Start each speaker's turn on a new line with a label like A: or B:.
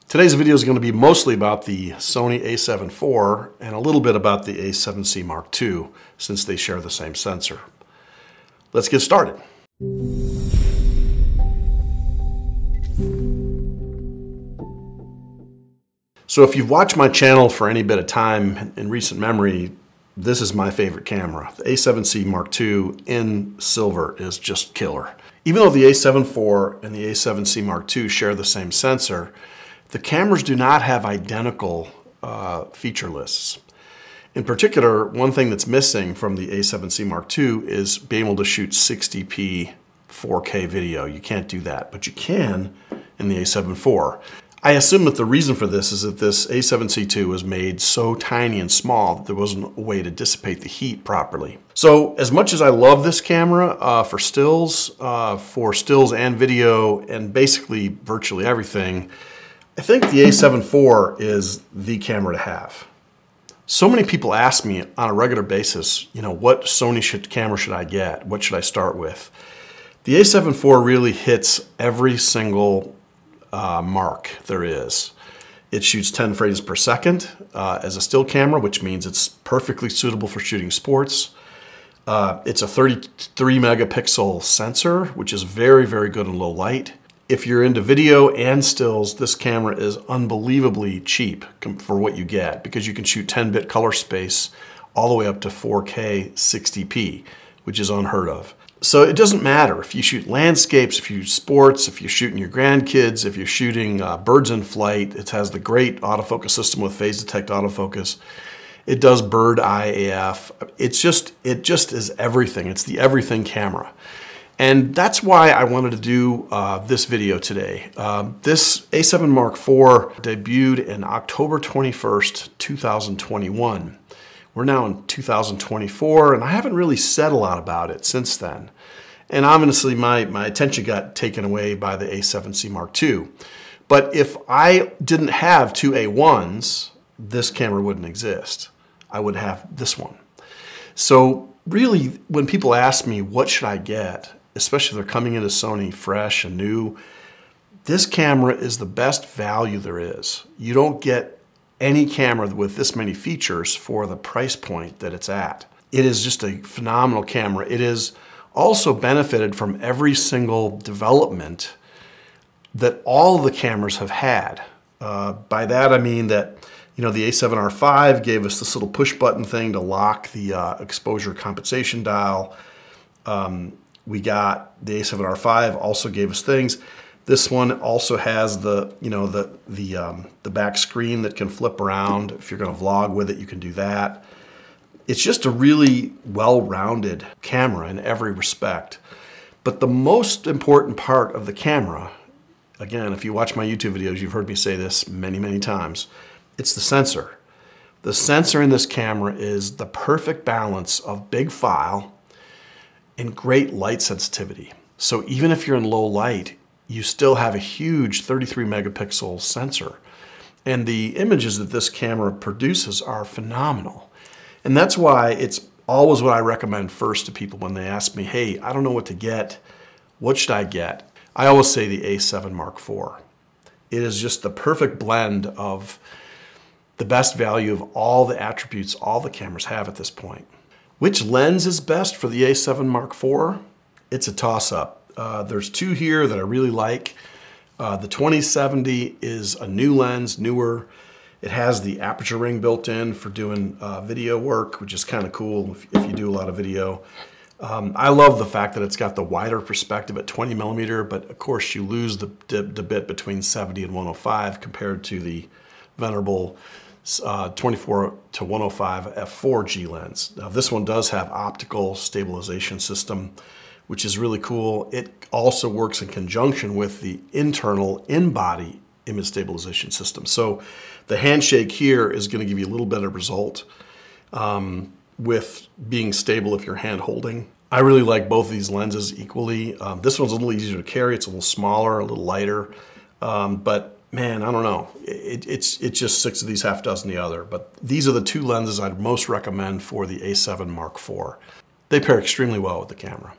A: Today's video is going to be mostly about the Sony A7 IV and a little bit about the A7C Mark II, since they share the same sensor. Let's get started. So if you've watched my channel for any bit of time in recent memory, this is my favorite camera. The A7C Mark II in silver is just killer. Even though the A7 IV and the A7C Mark II share the same sensor, the cameras do not have identical feature lists. In particular, one thing that's missing from the A7C Mark II is being able to shoot 60p 4K video. You can't do that, but you can in the A7 IV. I assume that the reason for this is that this A7C II was made so tiny and small that there wasn't a way to dissipate the heat properly. So as much as I love this camera for stills and video and basically virtually everything, I think the A7 IV is the camera to have. So many people ask me on a regular basis, what Sony camera should I get? What should I start with? The A7 IV really hits every single mark there is. It shoots 10 frames per second as a still camera, which means it's perfectly suitable for shooting sports. It's a 33 megapixel sensor, which is very, very good in low light. If you're into video and stills, this camera is unbelievably cheap for what you get, because you can shoot 10-bit color space all the way up to 4K 60p, which is unheard of. So it doesn't matter if you shoot landscapes, if you shoot sports, if you're shooting your grandkids, if you're shooting birds in flight. It has the great autofocus system with phase detect autofocus. It does bird eye AF. It just is everything. It's the everything camera. And that's why I wanted to do this video today. This A7 Mark IV debuted in October 21st, 2021. We're now in 2024, and I haven't really said a lot about it since then. And obviously my attention got taken away by the A7C Mark II. But if I didn't have two A1s, this camera wouldn't exist. I would have this one. So really, when people ask me, what should I get? Especially if they're coming into Sony fresh and new, this camera is the best value there is. You don't get any camera with this many features for the price point that it's at. It is just a phenomenal camera. It is also benefited from every single development that all the cameras have had. By that I mean that the A7R5 gave us this little push button thing to lock the exposure compensation dial. We got the A7R5 also gave us things. This one also has the back screen that can flip around. If you're going to vlog with it, you can do that. It's just a really well-rounded camera in every respect. But the most important part of the camera, again, if you watch my YouTube videos, you've heard me say this many, many times, it's the sensor. The sensor in this camera is the perfect balance of big file and great light sensitivity. So even if you're in low light, you still have a huge 33 megapixel sensor. And the images that this camera produces are phenomenal. And that's why it's always what I recommend first to people when they ask me, hey, I don't know what to get. What should I get? I always say the A7 Mark IV. It is just the perfect blend of the best value of all the attributes all the cameras have at this point. Which lens is best for the A7 Mark IV? It's a toss-up. There's two here that I really like. The 2070 is a new lens, newer. It has the aperture ring built in for doing video work, which is kind of cool if you do a lot of video. I love the fact that it's got the wider perspective at 20 millimeter, but of course you lose the bit between 70 and 105 compared to the venerable 24 to 105 f4G lens. Now this one does have optical stabilization system, which is really cool. It also works in conjunction with the internal in-body image stabilization system. So the handshake here is going to give you a little better result with being stable if you're hand holding. I really like both of these lenses equally. This one's a little easier to carry. It's a little smaller, a little lighter, but man, I don't know. It's just 6 of these, half dozen the other. But these are the two lenses I'd most recommend for the A7 Mark IV. They pair extremely well with the camera.